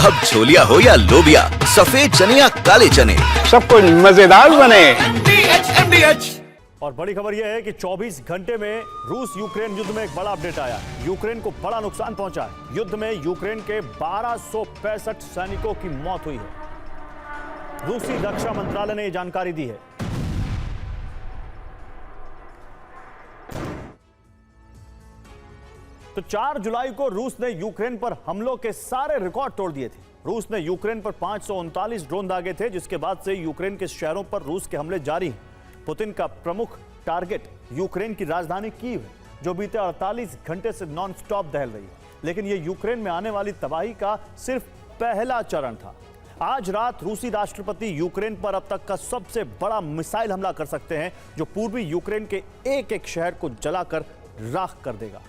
अब छोलिया हो या लोबिया, सफेद चने या काले चने, सब कुछ मजेदार बने। और बड़ी खबर यह है कि 24 घंटे में रूस यूक्रेन युद्ध में एक बड़ा अपडेट आया। यूक्रेन को बड़ा नुकसान पहुंचा है। युद्ध में यूक्रेन के 1265 सैनिकों की मौत हुई है। रूसी रक्षा मंत्रालय ने यह जानकारी दी है। तो 4 जुलाई को रूस ने यूक्रेन पर हमलों के सारे रिकॉर्ड तोड़ दिए थे। रूस ने यूक्रेन पर 539 ड्रोन दागे थे, जिसके बाद से यूक्रेन के शहरों पर रूस के हमले जारी हैं। पुतिन का प्रमुख टारगेट यूक्रेन की राजधानी कीव है, जो बीते 48 घंटे से नॉन स्टॉप दहल रही है। लेकिन यह यूक्रेन में आने वाली तबाही का सिर्फ पहला चरण था। आज रात रूसी राष्ट्रपति यूक्रेन पर अब तक का सबसे बड़ा मिसाइल हमला कर सकते हैं, जो पूर्वी यूक्रेन के एक एक शहर को जलाकर राख कर देगा।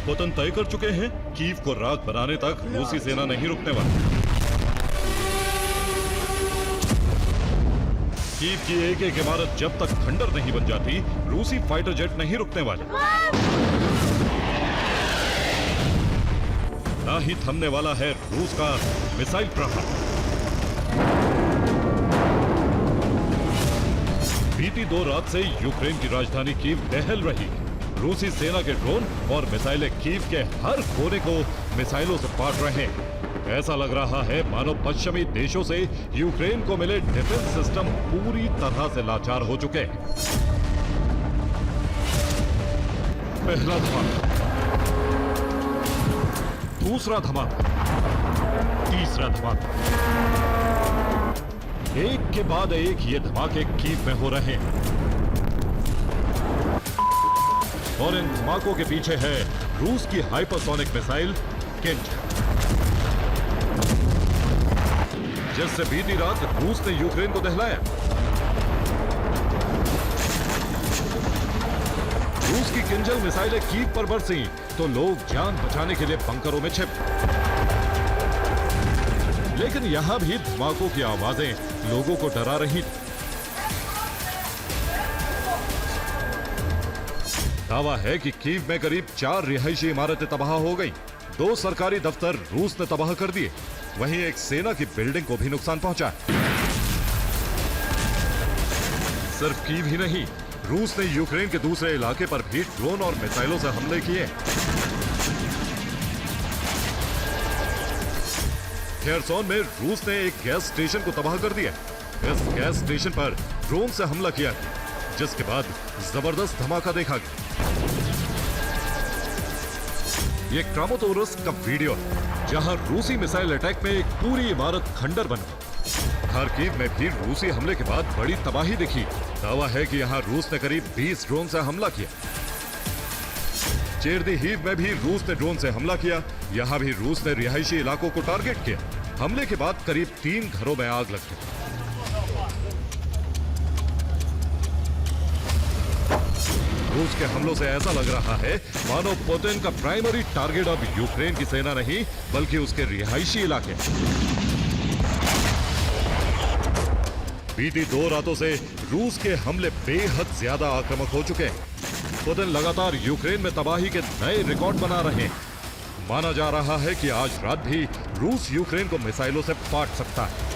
पुतिन तय कर चुके हैं, कीव को राख बनाने तक रूसी सेना नहीं रुकने वाली। कीव की एक एक इमारत जब तक खंडर नहीं बन जाती, रूसी फाइटर जेट नहीं रुकने वाले। ना ही थमने वाला है रूस का मिसाइल प्रहार। बीती 2 रात से यूक्रेन की राजधानी कीव दहल रही है। रूसी सेना के ड्रोन और मिसाइलें कीव के हर कोने को मिसाइलों से पाट रहे हैं। ऐसा लग रहा है मानो पश्चिमी देशों से यूक्रेन को मिले डिफेंस सिस्टम पूरी तरह से लाचार हो चुके हैं। पहला धमाका, दूसरा धमाका, तीसरा धमाका, एक के बाद एक ये धमाके कीव में हो रहे हैं। और इन धमाकों के पीछे है रूस की हाइपरसोनिक मिसाइल किंजल, जिससे बीती रात रूस ने यूक्रेन को दहलाया। रूस की किंजल मिसाइलें कीव पर बरसी तो लोग जान बचाने के लिए बंकरों में छिप। लेकिन यहां भी धमाकों की आवाजें लोगों को डरा रही थी। दावा है कि कीव में करीब 4 रिहायशी इमारतें तबाह हो गई, 2 सरकारी दफ्तर रूस ने तबाह कर दिए, वहीं एक सेना की बिल्डिंग को भी नुकसान पहुंचा। सिर्फ कीव ही नहीं, रूस ने यूक्रेन के दूसरे इलाके पर भी ड्रोन और मिसाइलों से हमले किए। खेरसोन में रूस ने एक गैस स्टेशन को तबाह कर दिया। इस गैस स्टेशन पर ड्रोन से हमला किया, जिसके बाद जबरदस्त धमाका देखा गया। ये क्रामाटोरस्क का वीडियो है, जहां रूसी मिसाइल अटैक में एक पूरी इमारत खंडर बन गई। खार्किव में भी रूसी हमले के बाद बड़ी तबाही दिखी। दावा है कि यहां रूस ने करीब 20 ड्रोन से हमला किया। चेरनीहिव में भी रूस ने ड्रोन से हमला किया। यहां भी रूस ने रिहायशी इलाकों को टारगेट किया। हमले के बाद करीब 3 घरों में आग लग गई। रूस के हमलों से ऐसा लग रहा है मानो पुतिन का प्राइमरी टारगेट अब यूक्रेन की सेना नहीं, बल्कि उसके रिहायशी इलाके। बीती 2 रातों से रूस के हमले बेहद ज्यादा आक्रामक हो चुके हैं। पुतिन लगातार यूक्रेन में तबाही के नए रिकॉर्ड बना रहे हैं। माना जा रहा है कि आज रात भी रूस यूक्रेन को मिसाइलों से पाट सकता है।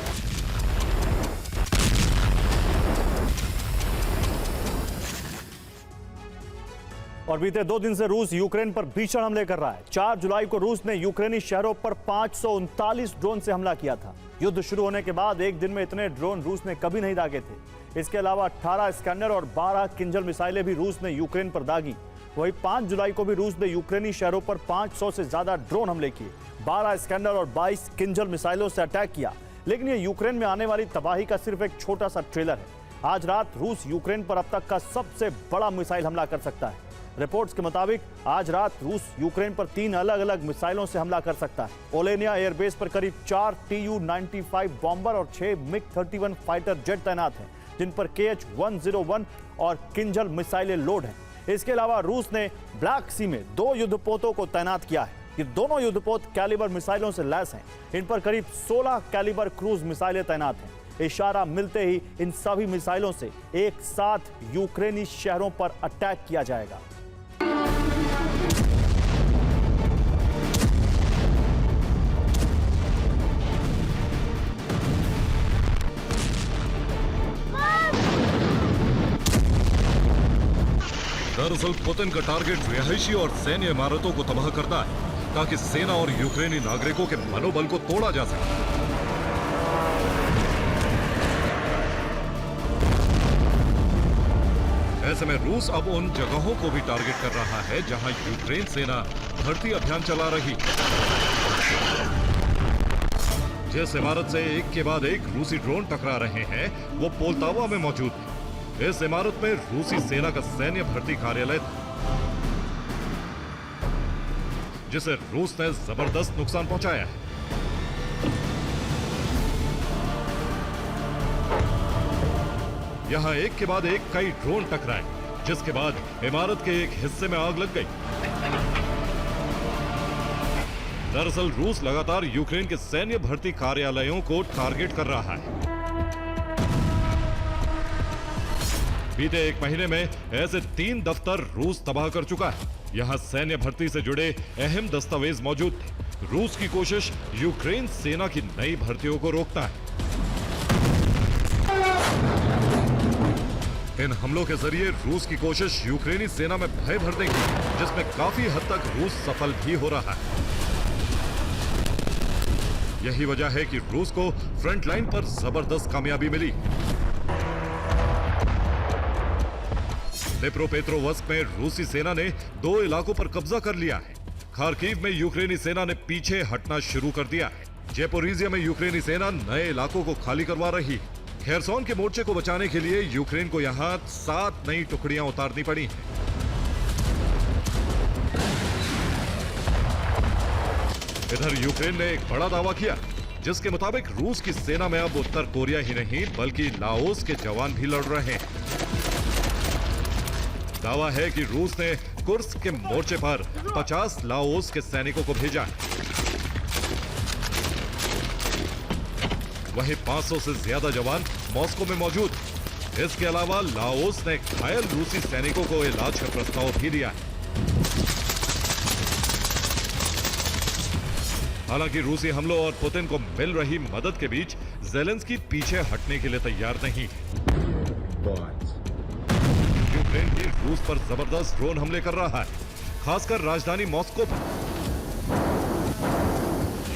और बीते 2 दिन से रूस यूक्रेन पर भीषण हमले कर रहा है। 4 जुलाई को रूस ने यूक्रेनी शहरों पर 539 ड्रोन से हमला किया था। युद्ध शुरू होने के बाद एक दिन में इतने ड्रोन रूस ने कभी नहीं दागे थे। इसके अलावा 18 स्कैनर और 12 किंजल मिसाइलें भी रूस ने यूक्रेन पर दागी। वहीं 5 जुलाई को भी रूस ने यूक्रेनी शहरों पर 500 से ज्यादा ड्रोन हमले किए, 12 स्कैनर और 22 किंजल मिसाइलों से अटैक किया। लेकिन ये यूक्रेन में आने वाली तबाही का सिर्फ एक छोटा सा ट्रेलर है। आज रात रूस यूक्रेन पर अब तक का सबसे बड़ा मिसाइल हमला कर सकता है। रिपोर्ट्स के मुताबिक आज रात रूस यूक्रेन पर 3 अलग अलग मिसाइलों से हमला कर सकता है। ओलेनिया एयरबेस पर करीब 4 Tu-95 बॉम्बर और 6 MiG-31 फाइटर जेट तैनात हैं, जिन पर KH-101 और किंजल मिसाइलें लोड हैं। इसके अलावा रूस ने ब्लैक सी में 2 युद्धपोतों को तैनात किया है। ये दोनों युद्धपोत कैलिबर मिसाइलों से लैस हैं। इन पर करीब 16 कैलिबर क्रूज मिसाइलें तैनात हैं। इशारा मिलते ही इन सभी मिसाइलों से एक साथ यूक्रेनी शहरों पर अटैक किया जाएगा। दरअसल पुतिन का टारगेट रिहायशी और सैन्य इमारतों को तबाह करना है, ताकि सेना और यूक्रेनी नागरिकों के मनोबल को तोड़ा जा सके। ऐसे में रूस अब उन जगहों को भी टारगेट कर रहा है जहां यूक्रेन सेना भर्ती अभियान चला रही। जिस इमारत से एक के बाद एक रूसी ड्रोन टकरा रहे हैं, वो पोल्तावा में मौजूद है। इस इमारत में रूसी सेना का सैन्य भर्ती कार्यालय था, जिसे रूस ने जबरदस्त नुकसान पहुंचाया है। यहां एक के बाद एक कई ड्रोन टकराए, जिसके बाद इमारत के एक हिस्से में आग लग गई। दरअसल रूस लगातार यूक्रेन के सैन्य भर्ती कार्यालयों को टारगेट कर रहा है। बीते एक महीने में ऐसे 3 दफ्तर रूस तबाह कर चुका है। यहां सैन्य भर्ती से जुड़े अहम दस्तावेज मौजूद थे। रूस की कोशिश यूक्रेन सेना की नई भर्तियों को रोकता है। इन हमलों के जरिए रूस की कोशिश यूक्रेनी सेना में भय भरने की, जिसमें काफी हद तक रूस सफल भी हो रहा है। यही वजह है कि रूस को फ्रंट लाइन पर जबरदस्त कामयाबी मिली। डिप्रोपेट्रोवस्क में रूसी सेना ने 2 इलाकों पर कब्जा कर लिया है। खार्किव में यूक्रेनी सेना ने पीछे हटना शुरू कर दिया है। जेपोरिजिया में यूक्रेनी सेना नए इलाकों को खाली करवा रही। खेरसोन के मोर्चे को बचाने के लिए यूक्रेन को यहां 7 नई टुकड़ियां उतारनी पड़ी हैं। इधर यूक्रेन ने एक बड़ा दावा किया, जिसके मुताबिक रूस की सेना में अब उत्तर कोरिया ही नहीं बल्कि लाओस के जवान भी लड़ रहे हैं। दावा है कि रूस ने कुर्स्क के मोर्चे पर 50 लाओस के सैनिकों को भेजा है। वहीं 500 से ज्यादा जवान मॉस्को में मौजूद। इसके अलावा लाओस ने घायल रूसी सैनिकों को इलाज का प्रस्ताव भी दिया है। हालांकि रूसी हमलों और पुतिन को मिल रही मदद के बीच ज़ेलेंस्की पीछे हटने के लिए तैयार नहीं है। यूक्रेन भी रूस पर जबरदस्त ड्रोन हमले कर रहा है, खासकर राजधानी मॉस्को पर।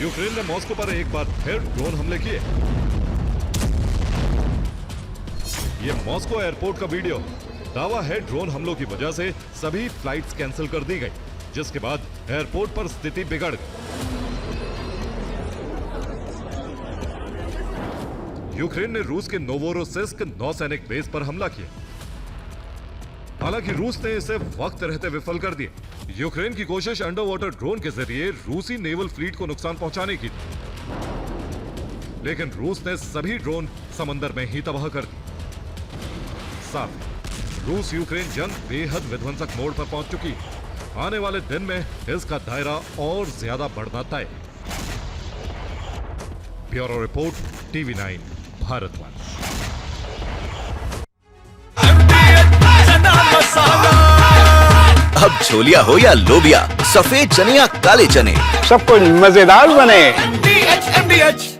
यूक्रेन ने मॉस्को पर एक बार फिर ड्रोन हमले किए। यह मॉस्को एयरपोर्ट का वीडियो। दावा है ड्रोन हमलों की वजह से सभी फ्लाइट्स कैंसिल कर दी गई, जिसके बाद एयरपोर्ट पर स्थिति बिगड़ गई। यूक्रेन ने रूस के नोवोरोसिस्क नौसैनिक बेस पर हमला किया। हालांकि रूस ने इसे वक्त रहते विफल कर दिया। यूक्रेन की कोशिश अंडर वाटर ड्रोन के जरिए रूसी नेवल फ्लीट को नुकसान पहुंचाने की थी, लेकिन रूस ने सभी ड्रोन समंदर में ही तबाह कर दी। साफ रूस यूक्रेन जंग बेहद विध्वंसक मोड़ पर पहुंच चुकी है। आने वाले दिन में इसका दायरा और ज्यादा बढ़ना तय। Bureau report, TV9 भारतवंश। अब छोलिया हो या लोबिया, सफेद चने या काले चने, सब कुछ मजेदार बने। MDH